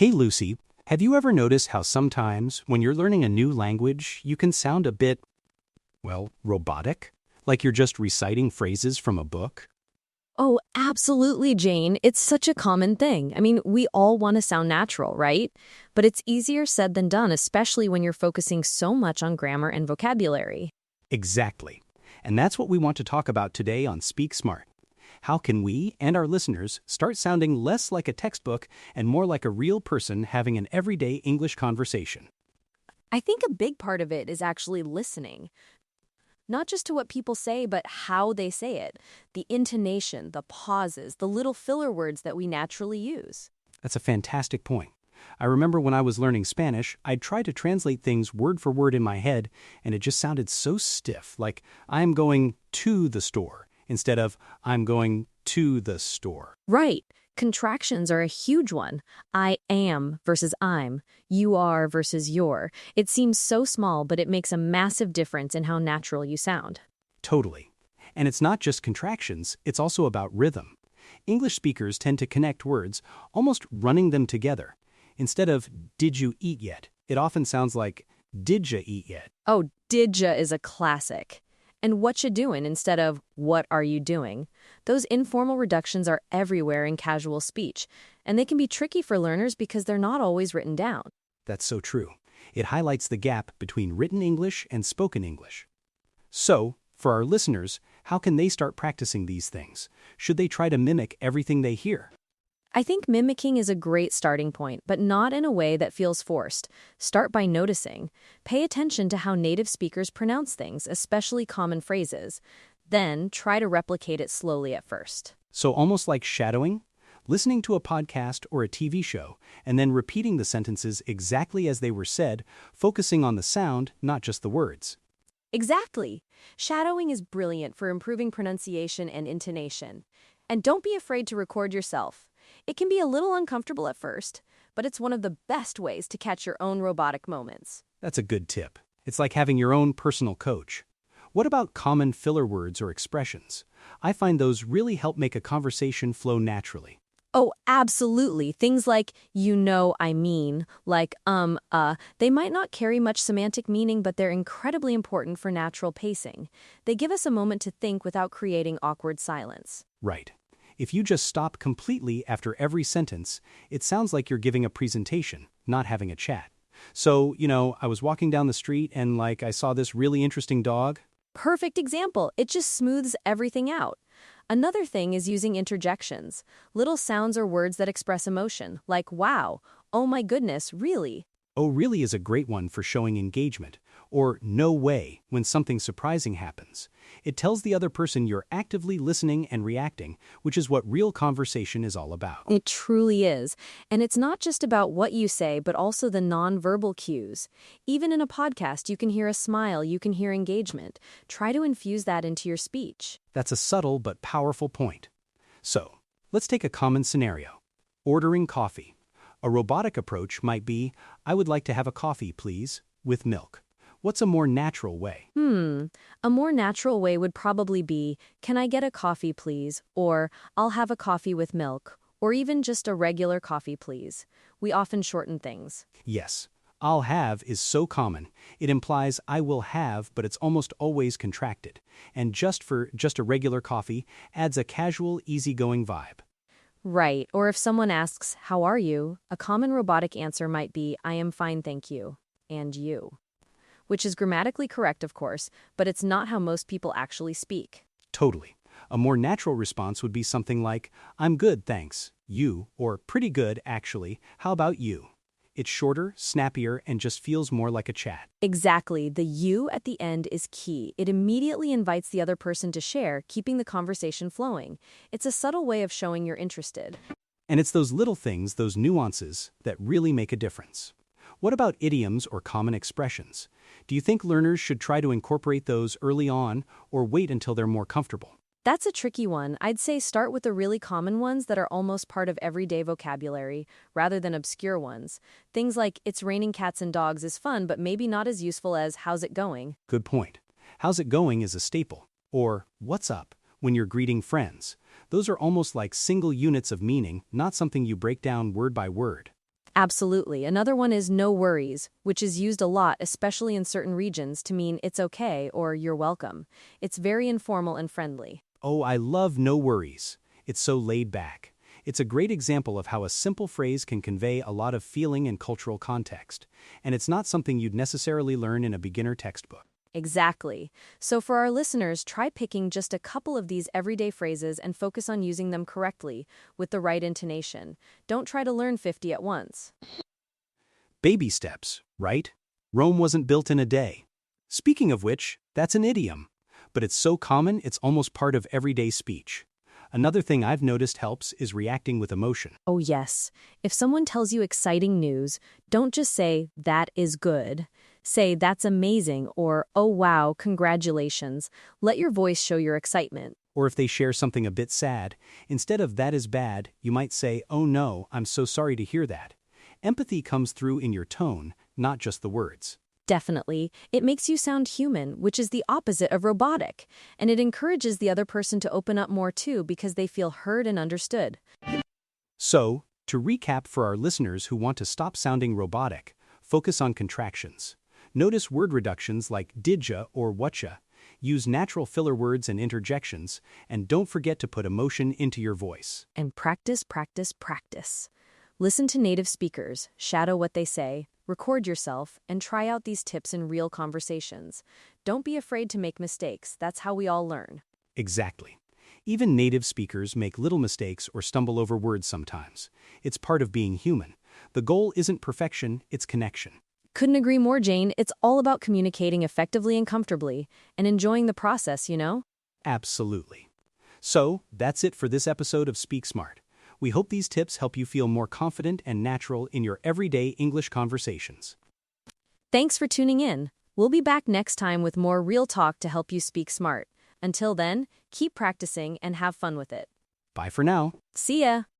Hey Lucy, have you ever noticed how sometimes when you're learning a new language, you can sound a bit, well, robotic? Like you're just reciting phrases from a book? Oh, absolutely, Jane. It's such a common thing. We all want to sound natural, right? But it's easier said than done, especially when you're focusing so much on grammar and vocabulary. Exactly. And that's what we want to talk about today on Speak Smart. How can we and our listeners start sounding less like a textbook and more like a real person having an everyday English conversation? I think a big part of it is actually listening. Not just to what people say, but how they say it. The intonation, the pauses, the little filler words that we naturally use. That's a fantastic point. I remember when I was learning Spanish, I'd try to translate things word for word in my head, and it just sounded so stiff, like I'm going to the store instead of I'm going to the store. Right. Contractions are a huge one. I am versus I'm. You are versus you're. It seems so small, but it makes a massive difference in how natural you sound. Totally. And it's not just contractions, it's also about rhythm. English speakers tend to connect words, almost running them together. Instead of, did you eat yet? It often sounds like, did ya eat yet? Oh, didja is a classic. And what you doing instead of what are you doing? Those informal reductions are everywhere in casual speech, and they can be tricky for learners because they're not always written down. That's so true. It highlights the gap between written English and spoken English. So, for our listeners, how can they start practicing these things? Should they try to mimic everything they hear? I think mimicking is a great starting point, but not in a way that feels forced. Start by noticing. Pay attention to how native speakers pronounce things, especially common phrases. Then try to replicate it slowly at first. So almost like shadowing? Listening to a podcast or a TV show, and then repeating the sentences exactly as they were said, focusing on the sound, not just the words. Exactly. Shadowing is brilliant for improving pronunciation and intonation. And don't be afraid to record yourself. It can be a little uncomfortable at first, but it's one of the best ways to catch your own robotic moments. That's a good tip. It's like having your own personal coach. What about common filler words or expressions? I find those really help make a conversation flow naturally. Oh, absolutely. Things like, I mean, like, they might not carry much semantic meaning, but they're incredibly important for natural pacing. They give us a moment to think without creating awkward silence. Right. If you just stop completely after every sentence, it sounds like you're giving a presentation, not having a chat. So, I was walking down the street and I saw this really interesting dog. Perfect example. It just smooths everything out. Another thing is using interjections, little sounds or words that express emotion, like wow, oh my goodness, really? Oh, really is a great one for showing engagement. Or no way when something surprising happens. It tells the other person you're actively listening and reacting, which is what real conversation is all about. It truly is. And it's not just about what you say, but also the nonverbal cues. Even in a podcast, you can hear a smile, you can hear engagement. Try to infuse that into your speech. That's a subtle but powerful point. So, let's take a common scenario. Ordering coffee. A robotic approach might be, I would like to have a coffee, please, with milk. What's a more natural way? A more natural way would probably be, can I get a coffee, please? Or, I'll have a coffee with milk. Or even just a regular coffee, please. We often shorten things. Yes, I'll have is so common. It implies I will have, but it's almost always contracted. And just a regular coffee adds a casual, easygoing vibe. Right. Or if someone asks, how are you? A common robotic answer might be, I am fine, thank you. And you. Which is grammatically correct, of course, but it's not how most people actually speak. Totally. A more natural response would be something like, I'm good, thanks. You, or pretty good, actually. How about you? It's shorter, snappier, and just feels more like a chat. Exactly. The you at the end is key. It immediately invites the other person to share, keeping the conversation flowing. It's a subtle way of showing you're interested. And it's those little things, those nuances, that really make a difference. What about idioms or common expressions? Do you think learners should try to incorporate those early on or wait until they're more comfortable? That's a tricky one. I'd say start with the really common ones that are almost part of everyday vocabulary, rather than obscure ones. Things like, it's raining cats and dogs is fun, but maybe not as useful as, how's it going? Good point. How's it going is a staple. Or, what's up, when you're greeting friends. Those are almost like single units of meaning, not something you break down word by word. Absolutely. Another one is no worries, which is used a lot, especially in certain regions, to mean it's okay or you're welcome. It's very informal and friendly. Oh, I love no worries. It's so laid back. It's a great example of how a simple phrase can convey a lot of feeling and cultural context, and it's not something you'd necessarily learn in a beginner textbook. Exactly. So for our listeners, try picking just a couple of these everyday phrases and focus on using them correctly with the right intonation. Don't try to learn 50 at once. Baby steps, right? Rome wasn't built in a day. Speaking of which, that's an idiom. But it's so common it's almost part of everyday speech. Another thing I've noticed helps is reacting with emotion. Oh, yes. If someone tells you exciting news, don't just say, "That is good." Say, "That's amazing," or, "Oh, wow, congratulations." Let your voice show your excitement. Or if they share something a bit sad, instead of "that is bad," you might say, "Oh no, I'm so sorry to hear that." Empathy comes through in your tone, not just the words. Definitely. It makes you sound human, which is the opposite of robotic. And it encourages the other person to open up more too because they feel heard and understood. So, to recap for our listeners who want to stop sounding robotic, focus on contractions. Notice word reductions like didja or whatcha. Use natural filler words and interjections, and don't forget to put emotion into your voice. And practice, practice, practice. Listen to native speakers, shadow what they say, record yourself, and try out these tips in real conversations. Don't be afraid to make mistakes. That's how we all learn. Exactly. Even native speakers make little mistakes or stumble over words sometimes. It's part of being human. The goal isn't perfection, it's connection. Couldn't agree more, Jane. It's all about communicating effectively and comfortably, and enjoying the process, you know? Absolutely. So, that's it for this episode of Speak Smart. We hope these tips help you feel more confident and natural in your everyday English conversations. Thanks for tuning in. We'll be back next time with more real talk to help you speak smart. Until then, keep practicing and have fun with it. Bye for now. See ya!